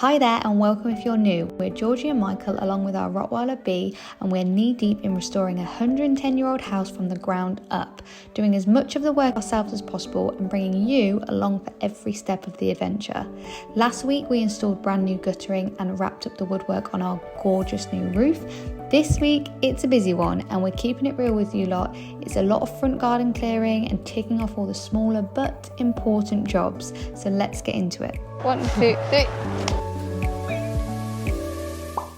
Hi there and welcome if you're new. We're Georgie and Michael along with our Rottweiler B, and we're knee deep in restoring a 110-year-old house from the ground up, doing as much of the work ourselves as possible and bringing you along for every step of the adventure. Last week we installed brand new guttering and wrapped up the woodwork on our gorgeous new roof. This week it's a busy one and we're keeping it real with you lot. It's a lot of front garden clearing and ticking off all the smaller but important jobs. So let's get into it. 1, 2, 3.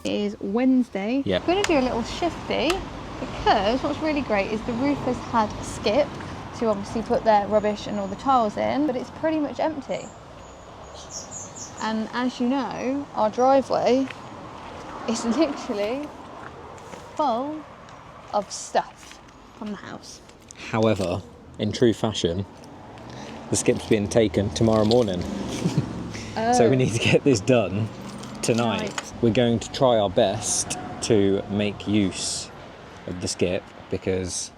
It is Wednesday. Yeah. We're going to do a little shifty because what's really great is the roof has had a skip to obviously put their rubbish and all the tiles in, but it's pretty much empty. And as you know, our driveway is literally full of stuff from the house. However, in true fashion, the skip's being taken tomorrow morning. So we need to get this done tonight. Right. We're going to try our best to make use of the skip because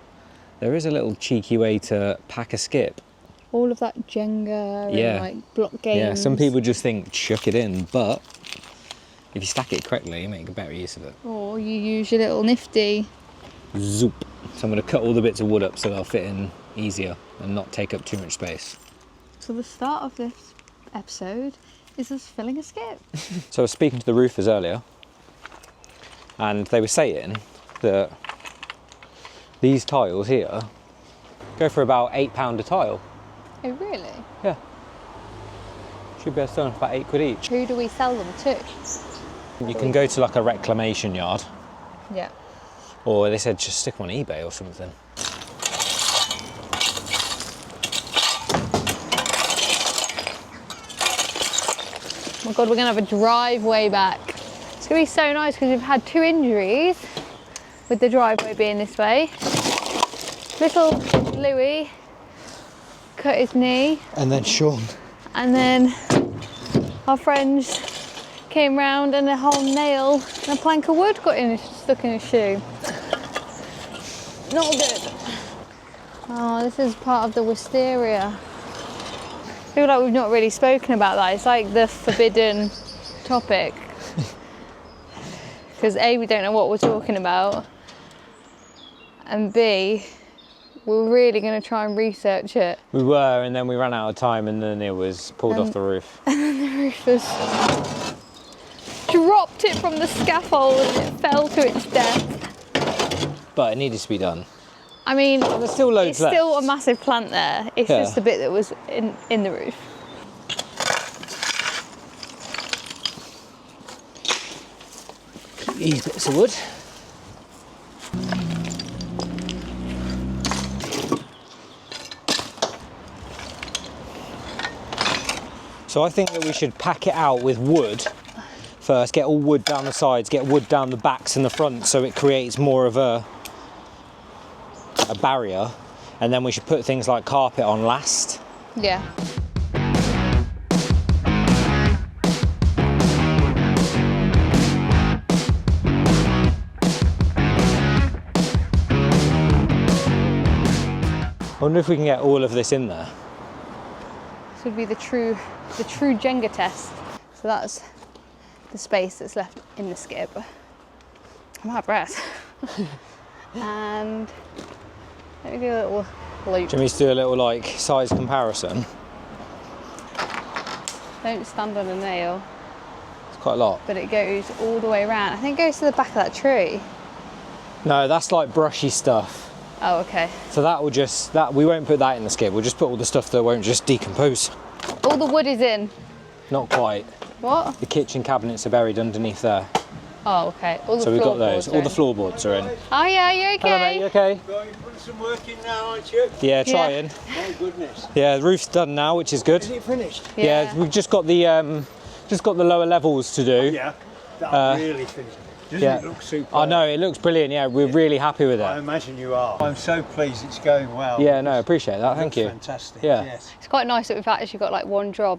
there is a little cheeky way to pack a skip. All of that Jenga and like block games. Yeah, some people just think chuck it in, but if you stack it correctly, you make a better use of it. Or you use your little nifty. Zoop. So I'm going to cut all the bits of wood up so they'll fit in easier and not take up too much space. So the start of this episode is us filling a skip. So I was speaking to the roofers earlier and they were saying that these tiles here go for about £8 a tile. Oh really? Yeah. Should be able to sell them for about £8 each. Who do we sell them to? You can go to like a reclamation yard. Yeah. Or they said just stick them on eBay or something. Oh my God, we're gonna have a driveway back. It's gonna be so nice because we've had 2 injuries with the driveway being this way. Little Louis cut his knee. And then Sean. And then our friends came round and a whole nail and a plank of wood got stuck in his shoe. Not good. Oh, this is part of the wisteria. I feel like we've not really spoken about that. It's like the forbidden topic. Because A, we don't know what we're talking about. And B, we're really going to try and research it. We were, and then we ran out of time and then it was pulled off the roof. And then the roofers dropped it from the scaffold and it fell to its death. But it needed to be done. I mean, there's still loads it's left. still a massive plant there. It's just the bit that was in the roof. These bits of wood. So I think that we should pack it out with wood first, get all wood down the sides, get wood down the backs and the front so it creates more of a barrier, and then we should put things like carpet on last. Yeah. I wonder if we can get all of this in there. This would be the true Jenga test. So that's the space that's left in the skip. I'm out of breath. And let me do a little loop. Do you want me to do a little like size comparison? Don't stand on a nail. It's quite a lot. But it goes all the way around. I think it goes to the back of that tree. No, that's like brushy stuff. Oh, okay. So that will just, we won't put that in the skip. We'll just put all the stuff that won't just decompose. All the wood is in. Not quite. What? The kitchen cabinets are buried underneath there. Oh, okay. All the So we've got those. All the in. floorboards are in. Oh yeah, you okay? Hello mate, you okay? Well, you're putting some work in now, aren't you? Yeah, trying. Oh goodness. Yeah, the roof's done now, which is good. Is it finished? Yeah, we've just got the lower levels to do. Yeah, that's really finished. Doesn't it look super? I know, it looks brilliant. Yeah, we're really happy with it. I imagine you are. I'm so pleased it's going well. Yeah, no, appreciate that. Thank you. Fantastic. Yeah. Yes. It's quite nice that we've actually got like one job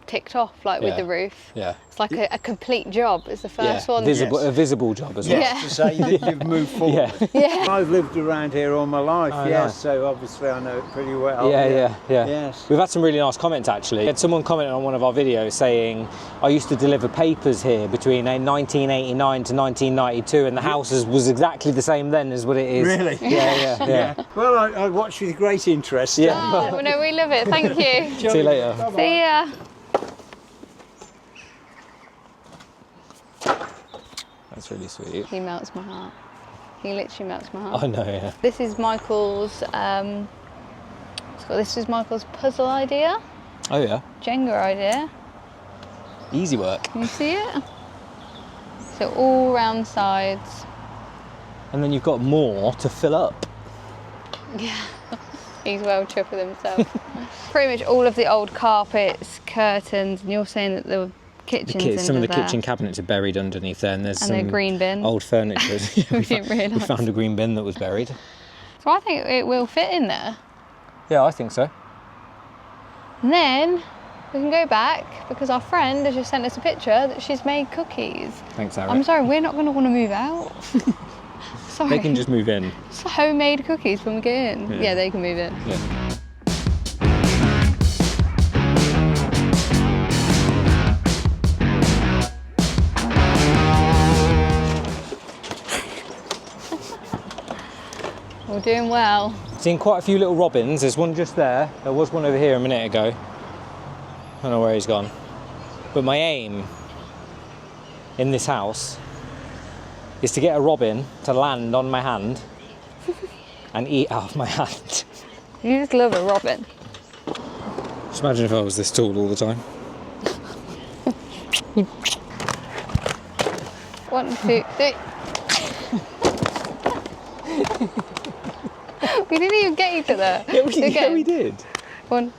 ticked off, like with Yeah. the roof. Yeah. It's like a complete job. It's the first one. Visible, Yes. a visible job as well. Yeah. To say that you've moved forward. Yeah. I've lived around here all my life, Oh, yes, nice. so obviously I know it pretty well. Yeah. Yes. We've had some really nice comments actually. We had someone comment on one of our videos saying, I used to deliver papers here between 1989 to 1992 and the house was exactly the same then as what it is. Really? Yeah. Well, I watched with great interest. Yeah. Oh, no, we love it. Thank you. See you later. Bye-bye. See ya. That's really sweet. He melts my heart. He literally melts my heart. I know, yeah. This is Michael's. This is Michael's puzzle idea, Oh yeah. Jenga idea. Easy work. Can you see it? So all round sides. And then you've got more to fill up. Yeah, he's well chuffed with himself. Pretty much all of the old carpets, curtains, and you're saying that the kitchen's Some of under the there. kitchen cabinets are buried underneath there, and there's And some a green bin. old furniture. We didn't realise. We found a green bin that was buried. So I think it will fit in there. Yeah, I think so. And then we can go back because our friend has just sent us a picture that she's made cookies. Thanks, Eric. I'm sorry, we're not going to want to move out. Sorry. They can just move in. It's homemade cookies when we get in. Yeah. Yeah, they can move in. Yeah. We're doing well. Seen quite a few little robins. There's one just there. There was one over here a minute ago. I don't know where he's gone. But my aim in this house is to get a robin to land on my hand and eat out of my hand. You just love a robin. Just imagine if I was this tall all the time. 1, 2, 3. We didn't even get each other. Yeah, we did. 1.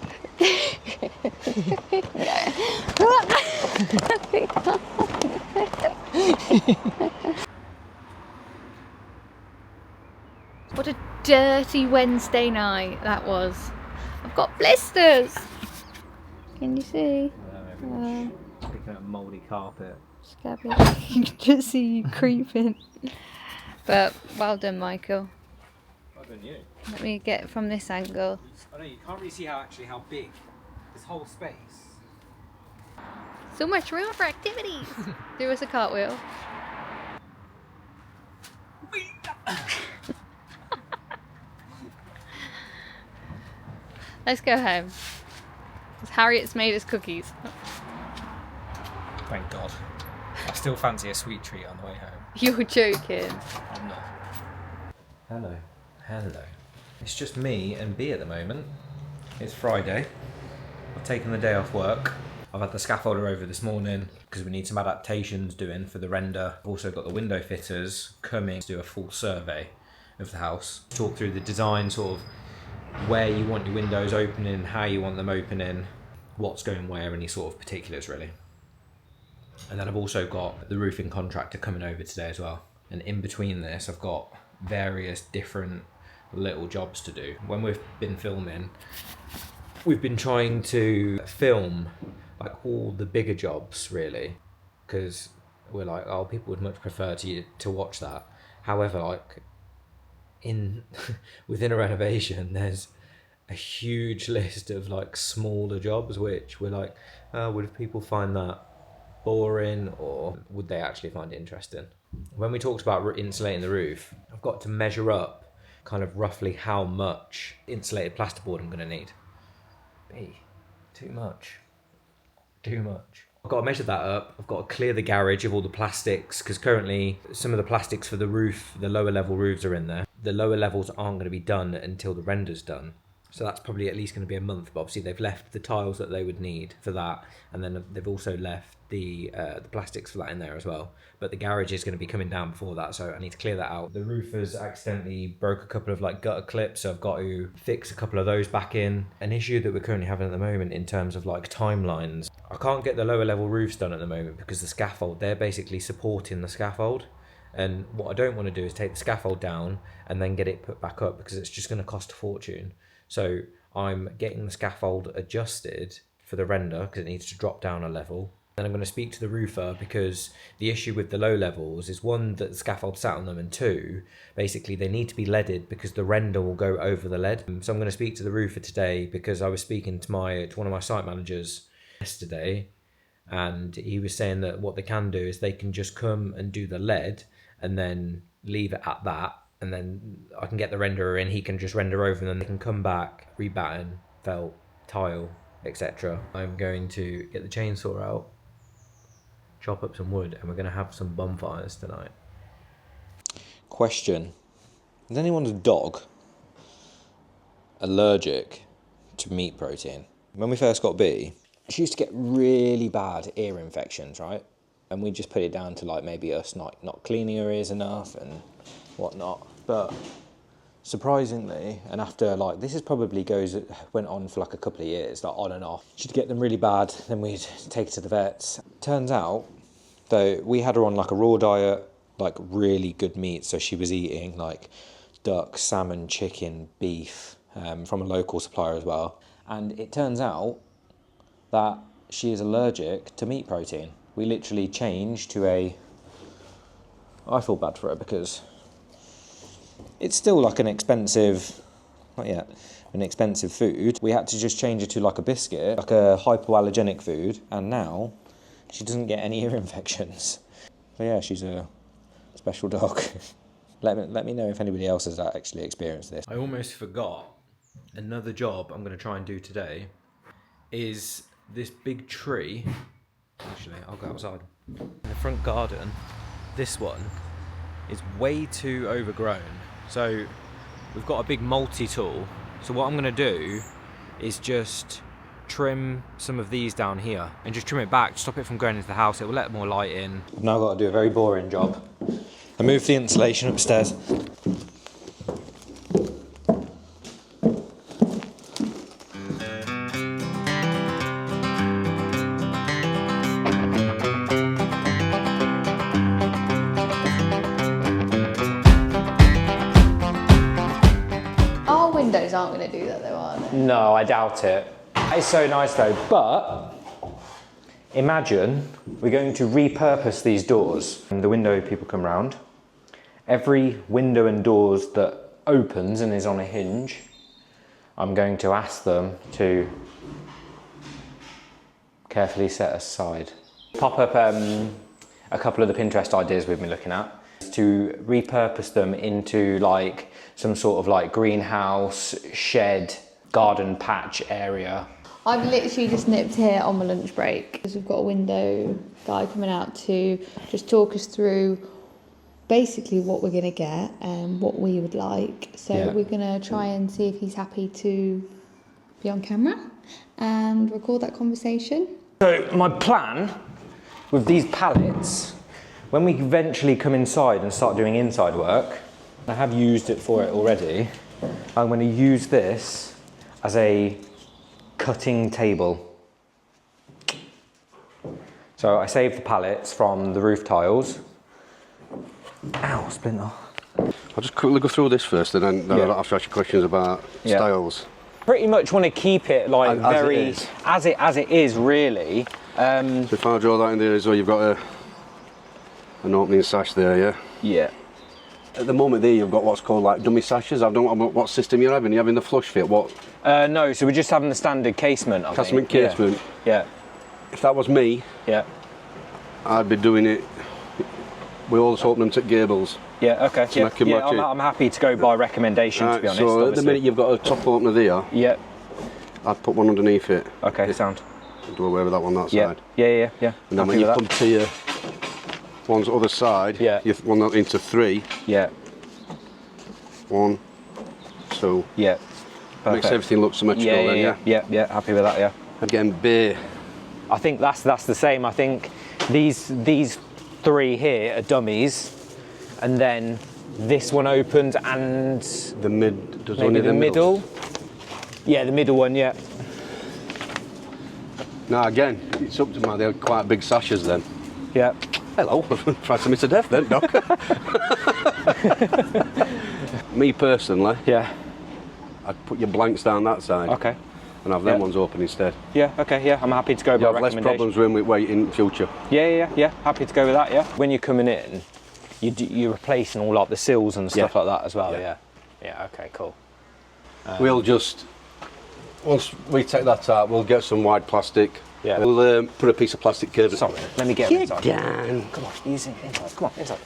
What a dirty Wednesday night that was. I've got blisters. Can you see? Picking up mouldy carpet. Scabby. You can just see you creeping. But well done, Michael. Well done, you. Let me get it from this angle. I know you can't really see how big this whole space. So much room for activities. Do us a cartwheel. Let's go home. 'Cause Harriet's made us cookies. Thank God. I still fancy a sweet treat on the way home. You're joking. I'm not. Hello. It's just me and B at the moment. It's Friday. I've taken the day off work. I've had the scaffolder over this morning because we need some adaptations doing for the render. I've also got the window fitters coming to do a full survey of the house. Talk through the design, sort of where you want your windows opening, how you want them opening, what's going where, any sort of particulars really. And then I've also got the roofing contractor coming over today as well. And in between this, I've got various different little jobs to do. When we've been filming, we've been trying to film like all the bigger jobs really, because we're like, oh, people would much prefer to watch that. However, like within a renovation, there's a huge list of like smaller jobs which we're like, would people find that boring or would they actually find it interesting? When we talked about insulating the roof, I've got to measure up kind of roughly how much insulated plasterboard I'm going to need. Too much. I've got to measure that up. I've got to clear the garage of all the plastics because currently some of the plastics for the roof, the lower level roofs are in there. The lower levels aren't going to be done until the render's done. So that's probably at least going to be a month, but obviously they've left the tiles that they would need for that, and then they've also left the plastics for that in there as well. But the garage is going to be coming down before that, so I need to clear that out. The roof has accidentally broke a couple of like gutter clips, so I've got to fix a couple of those back in. An issue that we're currently having at the moment in terms of like timelines, I can't get the lower level roofs done at the moment because the scaffold, they're basically supporting the scaffold. And what I don't want to do is take the scaffold down and then get it put back up because it's just going to cost a fortune. So I'm getting the scaffold adjusted for the render because it needs to drop down a level. Then I'm going to speak to the roofer because the issue with the low levels is one, that the scaffold sat on them, and two, basically they need to be leaded because the render will go over the lead. So I'm going to speak to the roofer today because I was speaking to one of my site managers yesterday, and he was saying that what they can do is they can just come and do the lead and then leave it at that, and then I can get the renderer in, he can just render over, and then they can come back, rebatten, felt, tile, etc. I'm going to get the chainsaw out, chop up some wood, and we're going to have some bonfires tonight. Question: is anyone's dog allergic to meat protein? When we first got B, she used to get really bad ear infections, right? And we just put it down to like maybe us not cleaning her ears enough and whatnot. But surprisingly, and after like, this is probably went on for like a couple of years, like on and off. She'd get them really bad, then we'd take her to the vets. Turns out, though, we had her on like a raw diet, like really good meat. So she was eating like duck, salmon, chicken, beef, from a local supplier as well. And it turns out that she is allergic to meat protein. We literally changed to I feel bad for her because it's still like an expensive food. We had to just change it to like a biscuit, like a hypoallergenic food, and now she doesn't get any ear infections. So yeah, she's a special dog. Let me know if anybody else has actually experienced this. I almost forgot another job I'm going to try and do today is this big tree. Actually, I'll go outside. In the front garden, this one is way too overgrown. So we've got a big multi-tool. So what I'm going to do is just trim some of these down here and just trim it back to stop it from going into the house. It will let more light in. I've now got to do a very boring job. I moved the insulation upstairs. Windows aren't going to do that though, are they? No, I doubt it. It's so nice though, but imagine we're going to repurpose these doors. And the window people come round. Every window and doors that opens and is on a hinge, I'm going to ask them to carefully set aside. Pop up a couple of the Pinterest ideas we've been looking at to repurpose them into like some sort of like greenhouse, shed, garden patch area. I've literally just nipped here on my lunch break because we've got a window guy coming out to just talk us through basically what we're going to get and what we would like. So yeah, we're going to try and see if he's happy to be on camera and record that conversation. So my plan with these pallets, when we eventually come inside and start doing inside work, I have used it for it already. I'm going to use this as a cutting table. So I saved the pallets from the roof tiles. Ow, splinter. I'll just quickly go through this first and then I'll have to ask you questions about styles. Pretty much want to keep it like as it is really. So if I draw that in there as well, you've got an opening sash there, yeah? Yeah. At the moment there, you've got what's called like dummy sashes. I don't know what system you're having. You're having the flush fit, what? No, so we're just having the standard casement, I think. Casement casement? Yeah. If that was me, I'd be doing it with all the openings at gables. Yeah, okay. I'm happy to go by recommendation, to be honest. So at the minute you've got a top opener there. Yeah. I'd put one underneath it. Okay, sound. Do away with that one that side. Yeah. And then when you come to your one's other side, you want that into 3. Yeah. 1, 2. Yeah. Perfect. Makes everything look symmetrical then, Yeah, happy with that, yeah. Again, bay. I think that's the same. I think these 3 here are dummies, and then this one opens and the mid. Does maybe only the middle. Yeah, the middle one. Yeah. Now again, it's up to my. They're quite big sashes then. Yeah. Hello. Frightened me to death then, Doc. Me personally. Yeah. I'd put your blanks down that side. Okay. and have them ones open instead. Yeah, okay, yeah, I'm happy to go by You have less recommendation. problems when we wait in future. Yeah, happy to go with that, yeah. When you're coming in, you're replacing all like the sills and stuff like that as well, yeah. Yeah, okay, cool. We'll just, once we take that out, we'll get some wide plastic. Yeah. We'll put a piece of plastic curve. Sorry, let me get inside. down. Come on, easy, inside, come on, inside,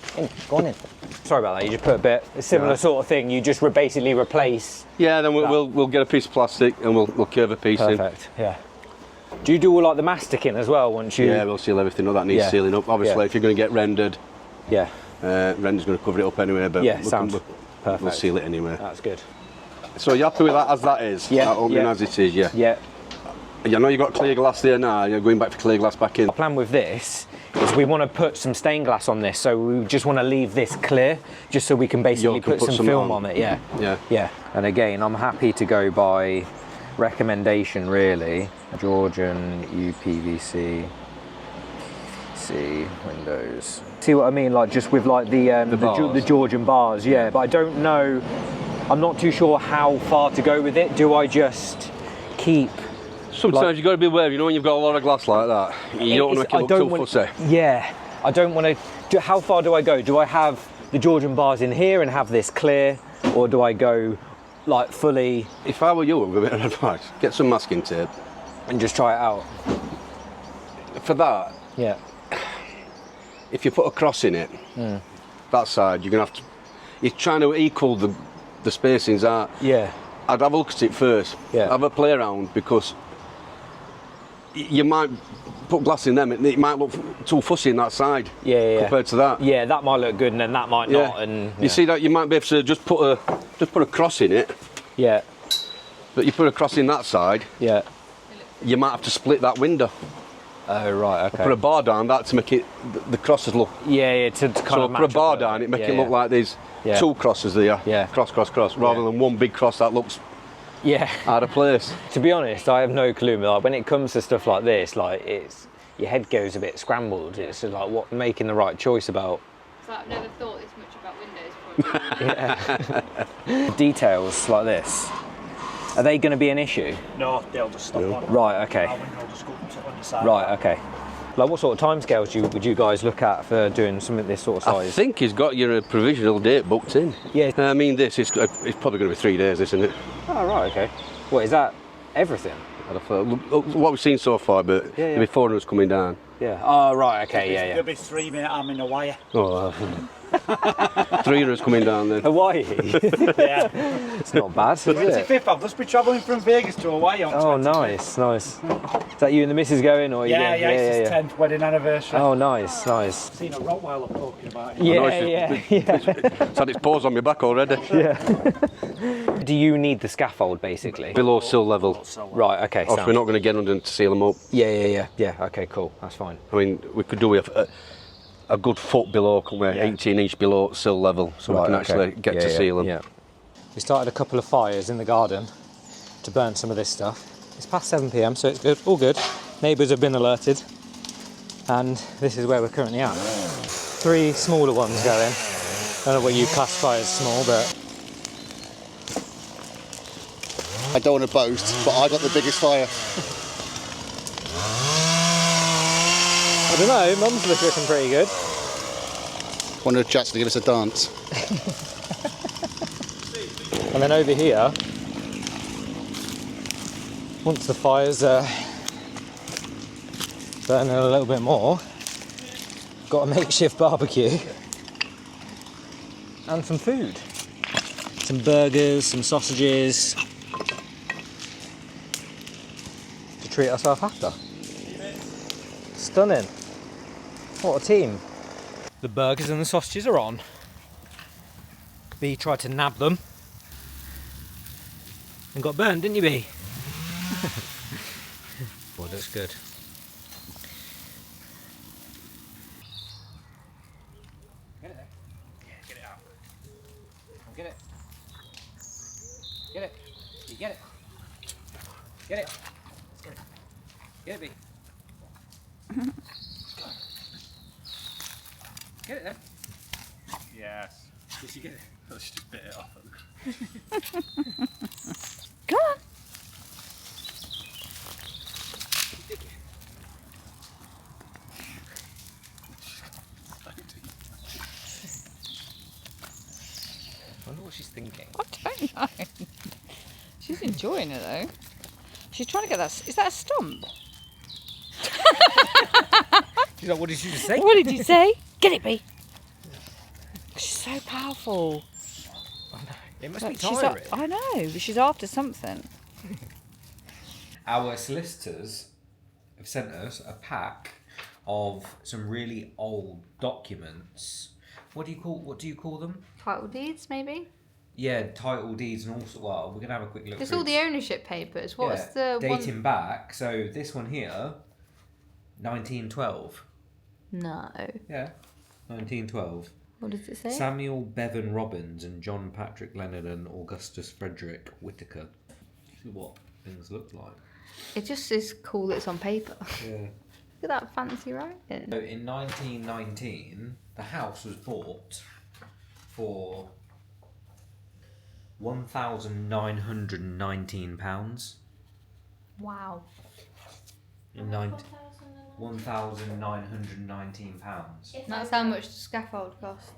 go on in. Sorry about that, you just put a bit, a similar sort of thing, you just basically replace. Yeah, then we'll get a piece of plastic and we'll curve a piece in. Perfect, yeah. Do you do all like the masticing as well once you... Yeah, we'll seal everything up that needs sealing up. Obviously, if you're going to get rendered, Yeah. render's going to cover it up anyway, but we'll seal it anyway. That's good. So you're happy with that as that is? Yeah. That opening as it is, yeah? Yeah. I know you've got clear glass there now, you're going back for clear glass back in. Our plan with this is we want to put some stained glass on this, so we just want to leave this clear, just so we can basically put some film on it, yeah. And again, I'm happy to go by recommendation really. Georgian UPVC windows. See what I mean? Like just with like the Georgian bars, yeah. But I don't know, I'm not too sure how far to go with it. Do I just keep... Sometimes you've got to be aware, you know, when you've got a lot of glass like that, you don't want to make it look too fussy. Yeah, I don't want to... How far do I go? Do I have the Georgian bars in here and have this clear? Or do I go like fully... If I were you, I would give it an advice. Get some masking tape. And just try it out? For that, yeah. If you put a cross in it, that side, you're going to have to... You're trying to equal the spacings out. Yeah. I'd have a look at it first. Yeah. Have a play around, because you might put glass in them, it might look too fussy in that side compared to that. Yeah, that might look good and then that might not. And you see that you might be able to just put a cross in it. Yeah. But you put a cross in that side. Yeah. You might have to split that window. Oh right, okay. Put a bar down that to make it the crosses look. Yeah, to kind of match put a bar up down it, make it look like there's two crosses there. Yeah. Cross, rather than one big cross that looks out of place. To be honest, I have no clue. Like when it comes to stuff like this, like your head goes a bit scrambled. It's just like making the right choice about. So I've never thought this much about windows. Details like this, are they going to be an issue? No, they'll just stop on. Right. Okay. Our window will just go on the side. Right. Okay. Like what sort of timescales would you guys look at for doing something this sort of size? I think he's got your provisional date booked in. Yeah. I mean, it's probably going to be 3 days, isn't it? Oh right. Okay. What is that? Everything? What we've seen so far, but there'll be foreigners coming down. Yeah. Oh right. Okay. There'll be 3 minute arm in a wire. Oh, 300's coming down then. Hawaii. Yeah. It's not bad, is it? 25th, I'll just be travelling from Vegas to Hawaii on 25th. Nice. Is that you and the missus going, or Yeah, it's his 10th wedding anniversary. Oh, nice. I've seen a Rottweiler talking about it. Yeah. It's had its paws on my back already. Do you need the scaffold, basically? Below sill level. Right, okay. Or we're not going to get under to seal them up. Yeah, okay, cool. That's fine. I mean, we could do a good foot below, 18-inch below sill level, so we can actually get to seal them. Yeah. We started a couple of fires in the garden to burn some of this stuff. It's past 7 p.m, so it's good, all good. Neighbours have been alerted, and this is where we're currently at. 3 smaller ones going. I don't know what you classify as small, but... I don't want to boast, but I got the biggest fire. I don't know, Mum's looking pretty good. One of the chats to give us a dance. And then over here, once the fire's burning a little bit more, got a makeshift barbecue and some food. Some burgers, some sausages to treat ourselves after. Stunning. What a team. The burgers and the sausages are on. B tried to nab them and got burned, didn't you, B? Boy, looks good. Get it there. Yeah, get it out. Come get it. Get it. You get it. Get it. Let's get it. Get it, B. Get it then. Yes. Did you get it? Let's just bit it off. Come on. what she's thinking. I don't know. She's enjoying it though. She's trying to get that. Is that a stump? She's like, what did you just say? What did you say? Get it, B. She's so powerful. I know. It must Like, be tiring. I know, but she's after something. Our solicitors have sent us a pack of some really old documents. What do you call them? Title deeds, maybe? Yeah, title deeds and also. Well, we're gonna have a quick look. It's through. all the ownership papers. What's the dating one? back? So this one here, 1912. No. Yeah, 1912. What does it say? Samuel Bevan Robbins and John Patrick Leonard and Augustus Frederick Whitaker. This is what things look like. It just is cool that it's on paper. Yeah. Look at that fancy writing. So in 1919, the house was bought for £1,919. Wow. In £1,919. That's how much the scaffold cost.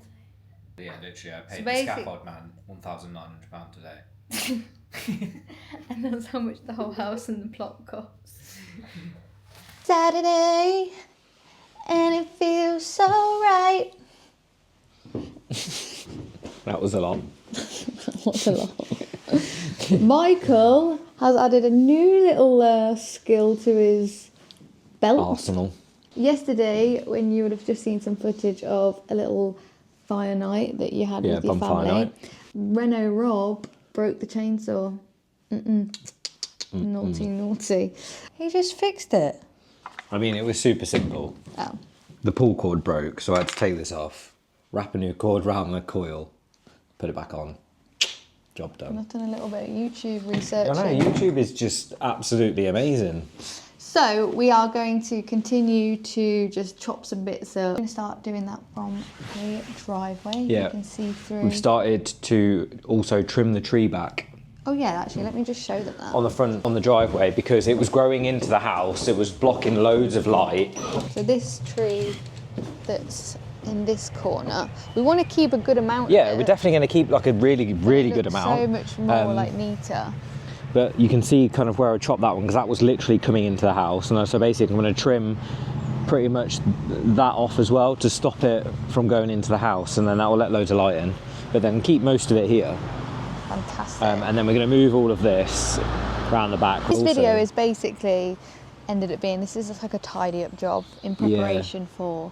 Yeah, literally, I paid So the scaffold man £1,900 today. And that's how much the whole house and the plot costs. Saturday, and it feels so right. That was a lot. What's a lot? Michael has added a new little skill to his belt. Arsenal. Yesterday, when you would have just seen some footage of a little fire night that you had with your bonfire family, night. Renault Rob broke the chainsaw. Naughty, naughty. He just fixed it. I mean, it was super simple. Oh. The pull cord broke, so I had to take this off, wrap a new cord round the coil, put it back on. Job done. I've done a little bit of YouTube research. I know, YouTube is just absolutely amazing. So we are going to continue to just chop some bits up. We're going to start doing that from the driveway. Yeah. You can see through. We've started to also trim the tree back Oh yeah, actually, let me just show them that. on the front, on the driveway, because it was growing into the house. It was blocking loads of light. So this tree that's in this corner, we want to keep a good amount Yeah, of it. we're definitely going to keep like a really good Looks amount. so much more like neater. But you can see kind of where I chopped that one, because that was literally coming into the house. And so basically I'm going to trim pretty much that off as well to stop it from going into the house, and then that will let loads of light in. But then keep most of it here. Fantastic. And then we're going to move all of this around the back. This also. video is basically ended up being, this is just like a tidy up job in preparation for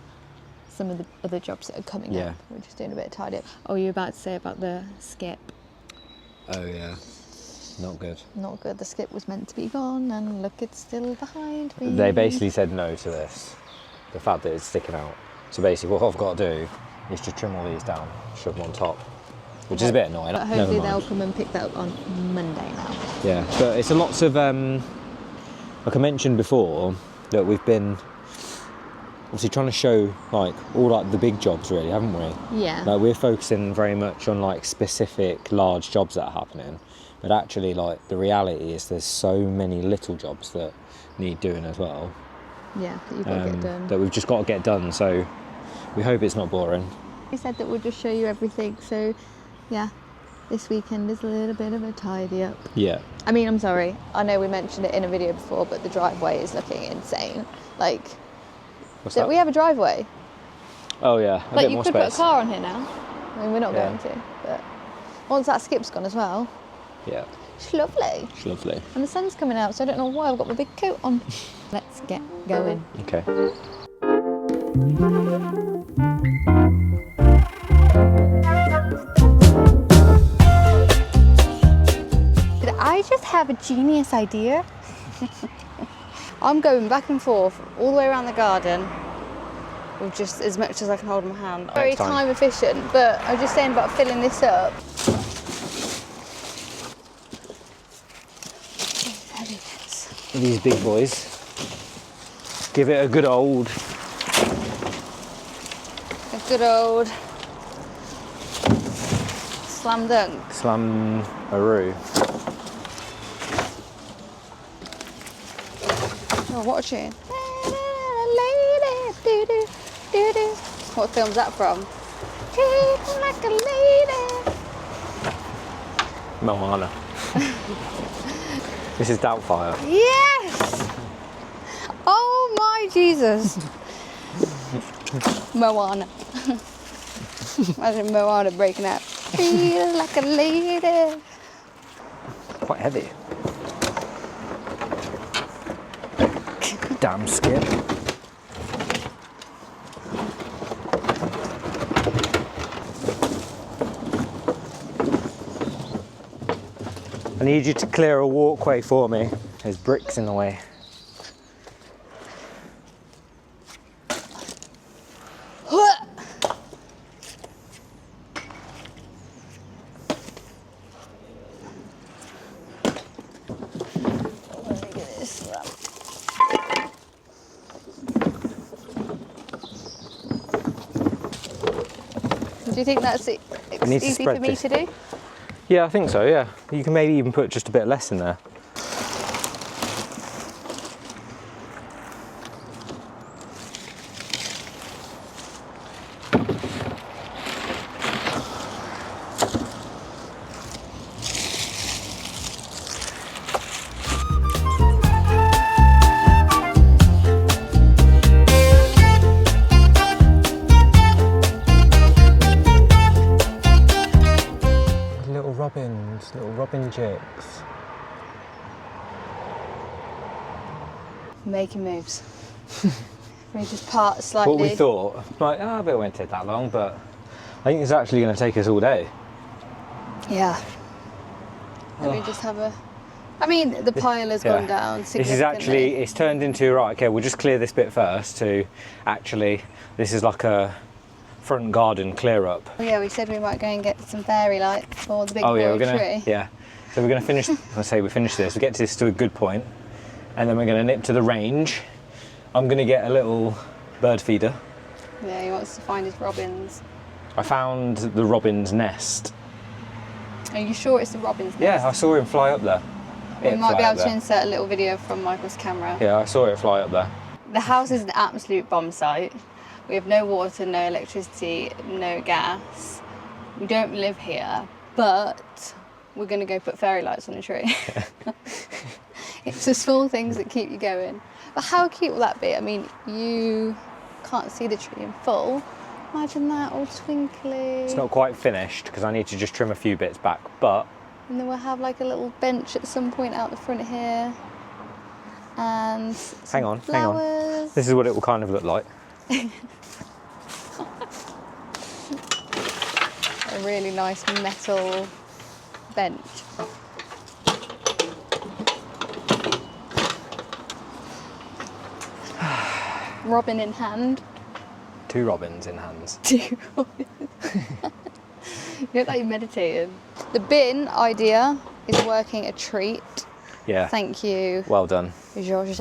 some of the other jobs that are coming up. We're just doing a bit of tidy up. Oh, you were about to say about the skip. Oh yeah, not good. Not good. The skip was meant to be gone, and look, it's still behind me. They basically said no to this, the fact that it's sticking out. So basically what I've got to do is just trim all these down, shove them on top, which is a bit annoying. But Never hopefully mind. they'll come and pick that up on Monday now. Yeah, but it's a lots of, like I mentioned before, that we've been obviously trying to show like all like the big jobs really, haven't we? Yeah. Like we're focusing very much on like specific large jobs that are happening, but actually like the reality is there's so many little jobs that need doing as well. Yeah, that you've got to get done. That we've just got to get done, so we hope it's not boring. We said that we'll just show you everything, so yeah, this weekend is a little bit of a tidy up. Yeah. I mean, I'm sorry, I know we mentioned it in a video before, but the driveway is looking insane. Like, What's that? we have a driveway. Oh yeah, a Like, bit you more could space. put a car on here now. I mean, we're not Yeah. going to, but once that skip's gone as well, Yeah, it's lovely. it's lovely. And the sun's coming out, so I don't know why I've got my big coat on. Let's get going. Okay. Did I just have a genius idea? I'm going back and forth all the way around the garden with just as much as I can hold in my hand. Very time efficient, but I was just saying about filling this up. These big boys. Give it a good old. A good old slam dunk. Slam-a-roo. Oh, what a tune. What film's that from? Treat like a lady. Moana. This is Doubtfire. Yes! Oh my Jesus! Moana. Imagine Moana breaking out. Feel like a lady. Quite heavy. Damn skip. I need you to clear a walkway for me. There's bricks in the way. Do you think that's need to easy spread for me this. to do? Yeah, I think so, yeah. You can maybe even put just a bit less in there. Little robin chicks. Making moves. We just part slightly. What we thought, like, I bet it won't take that long, but I think it's actually going to take us all day. Yeah. Let me just have a... I mean, the pile has gone down This is actually, it's turned into, right, okay, we'll just clear this bit first to this is like a front garden clear up. Oh yeah, we said we might go and get some fairy lights for the big we're boy gonna, tree. Yeah. So we're going to finish, let's say we finish this, we get this to a good point, and then we're going to nip to the range. I'm going to get a little bird feeder. Yeah, he wants to find his robins. I found the robin's nest. Are you sure it's the robin's nest? Yeah, I saw him fly up there. We might be able to insert a little video from Michael's camera. Yeah, I saw it fly up there. The house is an absolute bomb site. We have no water, no electricity, no gas. We don't live here, but we're going to go put fairy lights on a tree. It's the small things that keep you going. But how cute will that be? I mean, you can't see the tree in full. Imagine that, all twinkly. It's not quite finished because I need to just trim a few bits back, but... And then we'll have like a little bench at some point out the front here. And hang on. This is what it will kind of look like. A really nice metal bench. Robin in hand. 2 robins in hands. 2 robins. You look like you're meditating. The bin idea is working a treat. Yeah. Thank you. Well done. Georges.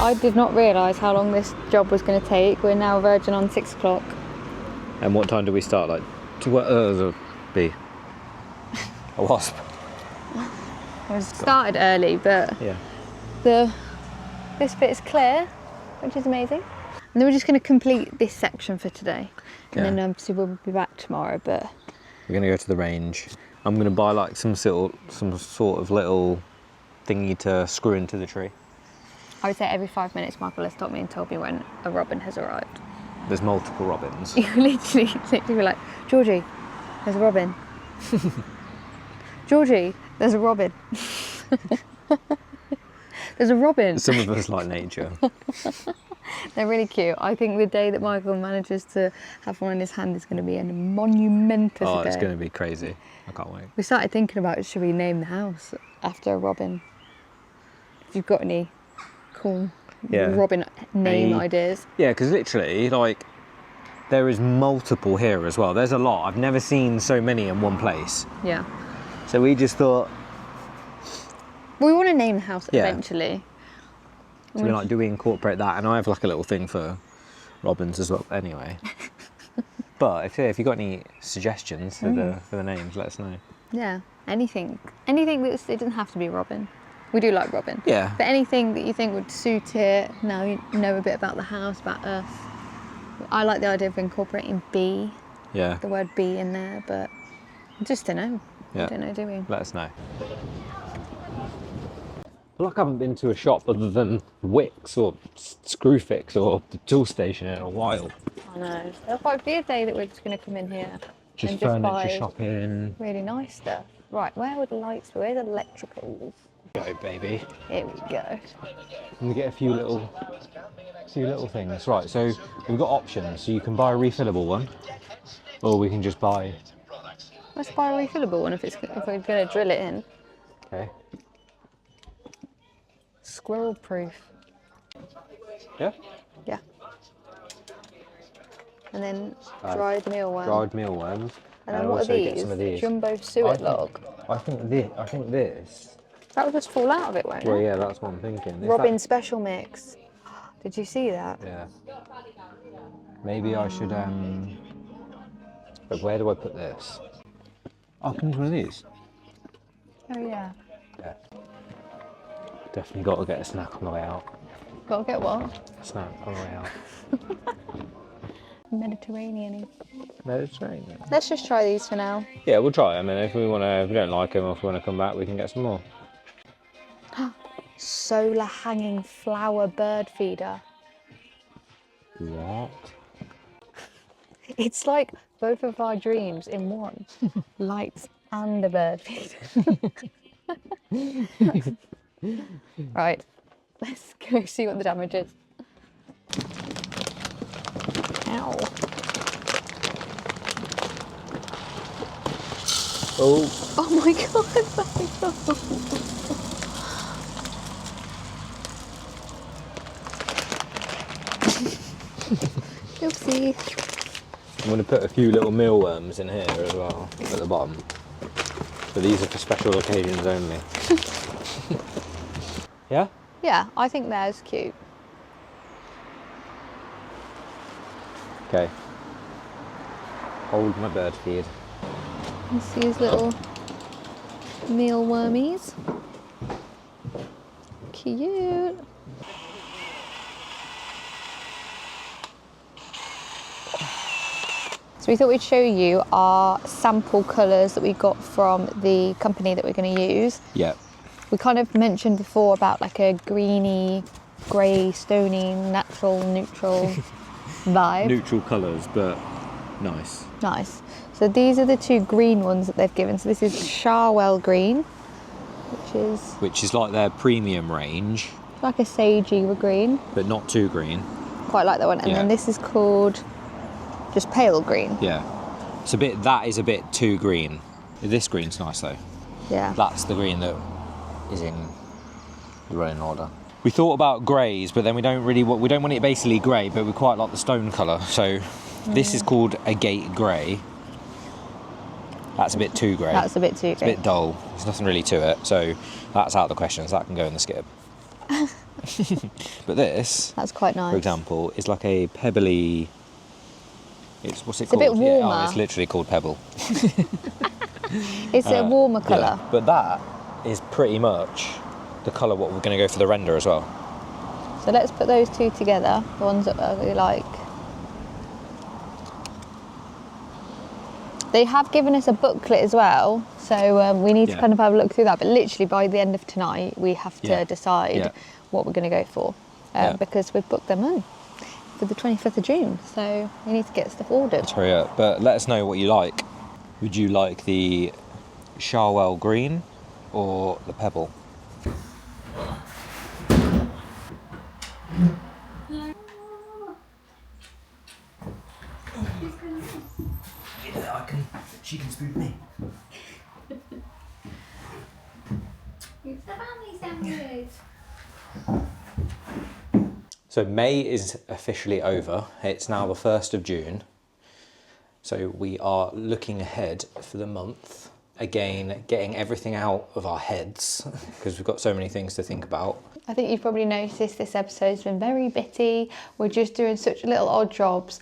I did not realise how long this job was going to take. We're now verging on 6 o'clock. And what time do we start? Like, a bee? A wasp? I started early, but yeah. This bit is clear, which is amazing. And then we're just going to complete this section for today. And then obviously we'll be back tomorrow, but... We're going to go to the range. I'm going to buy like some sort of little thingy to screw into the tree. I would say every 5 minutes Michael has stopped me and told me when a robin has arrived. There's multiple robins. You literally be like, Georgie, there's a robin. Georgie, there's a robin. There's a robin. Some of us like nature. They're really cute. I think the day that Michael manages to have one in his hand is going to be a monumentous day. Oh, it's going to be crazy. I can't wait. We started thinking about, should we name the house after a robin? If you've got any cool robin name ideas. Yeah, because literally, like, there is multiple here as well. There's a lot. I've never seen so many in one place. Yeah. So we just thought... We want to name the house eventually. So we're like, do we incorporate that? And I have like a little thing for robins as well anyway. But if you've got any suggestions for the names, let us know. Yeah, anything that it doesn't have to be robin. We do like robin. Yeah. But anything that you think would suit it. Now you know a bit about the house, about us. I like the idea of incorporating bee. Yeah. The word bee in there, but I just don't know. Yeah. I don't know, do we? Let us know. I feel like I haven't been to a shop other than Wicks or Screwfix or the tool station in a while. I know. It'll quite be a day that we're just going to come in here Just and furniture buy shopping. really nice stuff. Right, where would the lights be? Where's electricals? Go, baby. Here we go. And we get a few little things. Right, so we've got options. So you can buy a refillable one, or we can just buy. Let's buy a refillable one if we're going to drill it in. Okay. Squirrel proof. Yeah. Yeah. And then dried mealworm. Dried mealworms. And then what are Get some of these. Jumbo suet log. I think this. That will just fall out of it, won't it? Well, yeah, that's what I'm thinking. Robin special mix. Did you see that? Yeah. Maybe I should. But where do I put this? Oh, can I use one of these? Oh yeah. Yeah. Definitely got to get a snack on the way out. Got to get what? A snack on the way out. Mediterranean-y. Mediterranean. Let's just try these for now. Yeah, we'll try them, and if we don't like them, or if we want to come back, we can get some more. Solar hanging flower bird feeder. What? It's like both of our dreams in one. Lights and a bird feeder. Right, let's go see what the damage is. Ow. Oh. Oh my god, Oopsie. I'm going to put a few little mealworms in here as well, at the bottom. But these are for special occasions only. Yeah? Yeah, I think that's cute. Okay. Hold my bird feed. Let's see his little mealwormies. Cute. So we thought we'd show you our sample colours that we got from the company that we're going to use. Yeah. We kind of mentioned before about like a greeny, grey, stony, natural, neutral vibe. Neutral colours, but nice. Nice. So these are the two green ones that they've given. So this is Charwell Green, which is like their premium range, like a sagey green. but not too green. Quite like that one. And then this is called just pale green. Yeah. That is a bit too green. This green's nice though. Yeah. That's the green that is in the running order. We thought about greys, but then we don't want it basically grey, but we quite like the stone colour. So this is called a gate grey. That's a bit too grey. That's a bit too grey. It's a bit dull. There's nothing really to it. So that's out of the question. So that can go in the skip. But that's quite nice. For example, is like a pebbly. What's it called? It's a bit warmer. Yeah, it's literally called pebble. It's a warmer colour. Yeah. But that is pretty much the colour what we're going to go for the render as well. So let's put those two together, the ones that we like. They have given us a booklet as well, so we need to kind of have a look through that. But literally by the end of tonight, we have to decide what we're going to go for because we've booked them in for the 25th of June. So we need to get stuff ordered. Let's hurry up. But let us know what you like. Would you like the Charwell Green or the Pebble? She can spook me. It's the family sandwich. So May is officially over. It's now the 1st of June. So we are looking ahead for the month again, getting everything out of our heads because we've got so many things to think about. I think you've probably noticed this episode's been very bitty. We're just doing such little odd jobs.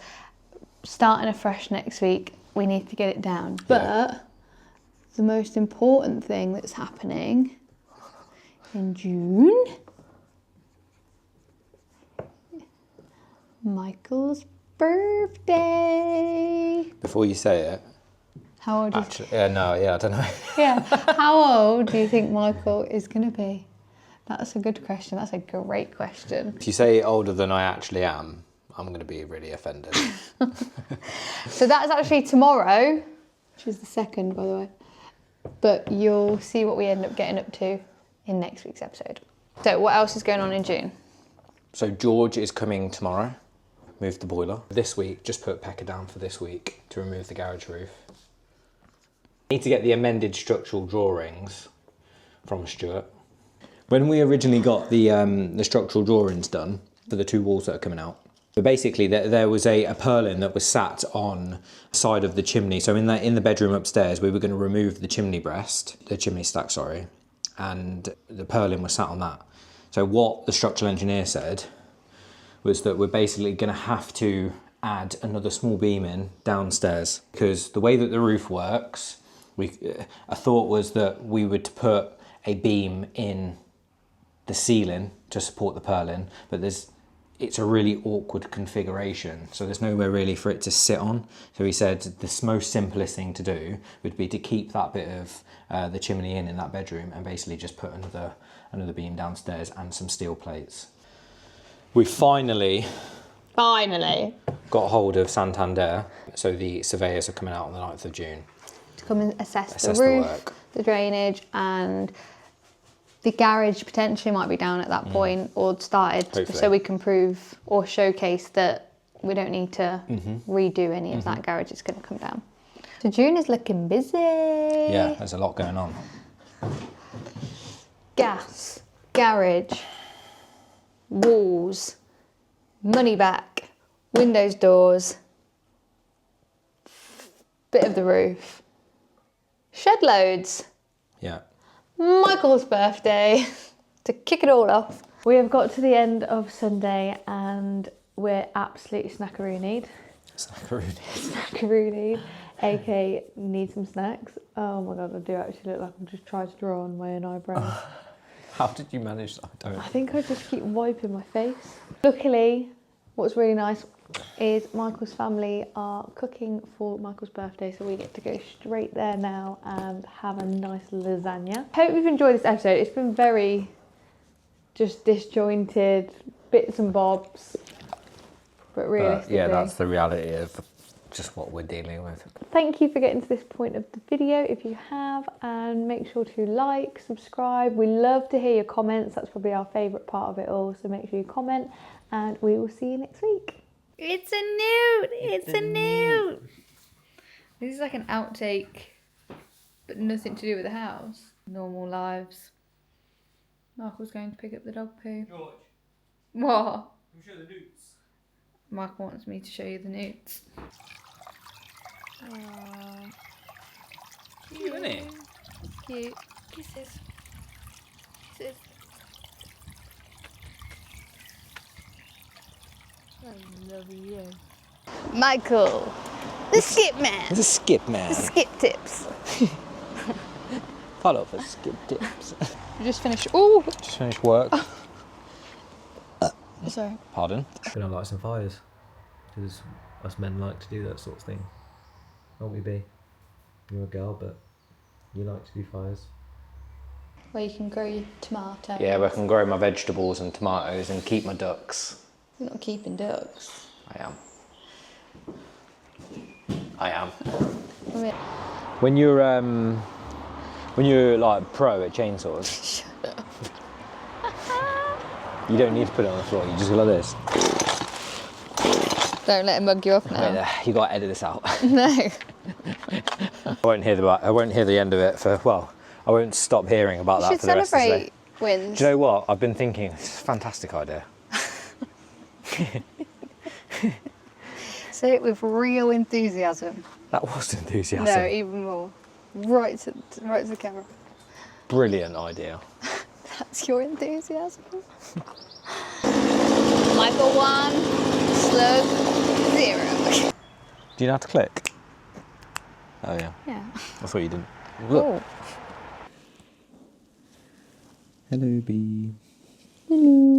Starting afresh next week, we need to get it down. But the most important thing that's happening in June, Michael's birthday. Before you say it, How old actually, I don't know. Yeah, how old do you think Michael is going to be? That's a good question. That's a great question. If you say older than I actually am, I'm going to be really offended. So that's actually tomorrow, which is the 2nd, by the way. But you'll see what we end up getting up to in next week's episode. So what else is going on in June? So George is coming tomorrow, move the boiler. This week, just put Pekka down for this week to remove the garage roof. Need to get the amended structural drawings from Stuart. When we originally got the structural drawings done for the 2 walls that are coming out, but basically there was a purlin that was sat on the side of the chimney. So in the bedroom upstairs, we were going to remove the chimney stack, sorry, and the purlin was sat on that. So what the structural engineer said was that we're basically going to have to add another small beam in downstairs because the way that the roof works, a thought was that we would put a beam in the ceiling to support the purlin, but it's a really awkward configuration, so there's nowhere really for it to sit on. So he said the most simplest thing to do would be to keep that bit of the chimney in that bedroom and basically just put another beam downstairs and some steel plates. We finally got hold of Santander, so the surveyors are coming out on the 9th of June. To come and assess the roof, the drainage, and the garage potentially might be down at that point or started. Hopefully. So we can prove or showcase that we don't need to redo any of that garage. It's going to come down. So June is looking busy. Yeah, there's a lot going on. Gas, garage, walls, money back, windows, doors, bit of the roof, shed loads. Yeah. Michael's birthday to kick it all off. We have got to the end of Sunday and we're absolutely snackaroonied. Snackaroonied, aka need some snacks. Oh my god, I do actually look like I'm just trying to draw on my own eyebrows. How did you manage that? I think I just keep wiping my face. Luckily, what's really nice is Michael's family are cooking for Michael's birthday, so we get to go straight there now and have a nice lasagna. Hope you've enjoyed this episode. It's been very just disjointed, bits and bobs, but realistically. Yeah, that's the reality of just what we're dealing with. Thank you for getting to this point of the video if you have, and make sure to like, subscribe. We love to hear your comments. That's probably our favourite part of it all, so make sure you comment and we will see you next week. It's a nude! It's a nude! This is like an outtake, but nothing to do with the house. Normal lives. Michael's going to pick up the dog poo. George. What? Can show the newts. Michael wants me to show you the newts. Cute, isn't it? Cute. Kisses. Kisses. I love you. Michael, the skip man. The skip man. The skip tips. Follow for skip tips. You just finished. Ooh. Just finished work. Sorry. Pardon? Gonna light some fires because us men like to do that sort of thing. Won't we be? You're a girl, but you like to do fires. Where you can grow your tomatoes. Yeah, where I can grow my vegetables and tomatoes and keep my ducks. You're not keeping ducks. I am. I mean, When you're like pro at chainsaws, shut up. you don't need to put it on the floor. You just go like this. Don't let him mug you off now. Wait there. You got to edit this out. No. I won't hear the end of it for, well, I won't stop hearing about that for the rest of the day. You should celebrate wins. Do you know what? I've been thinking, it's a fantastic idea. Say it with real enthusiasm. That was enthusiasm. No, even more. right to the camera. Brilliant idea. That's your enthusiasm. Michael 1, Slug 0. Do you know how to click? Oh yeah. Yeah. I thought you didn't. Oh. Hello, bee. Hello.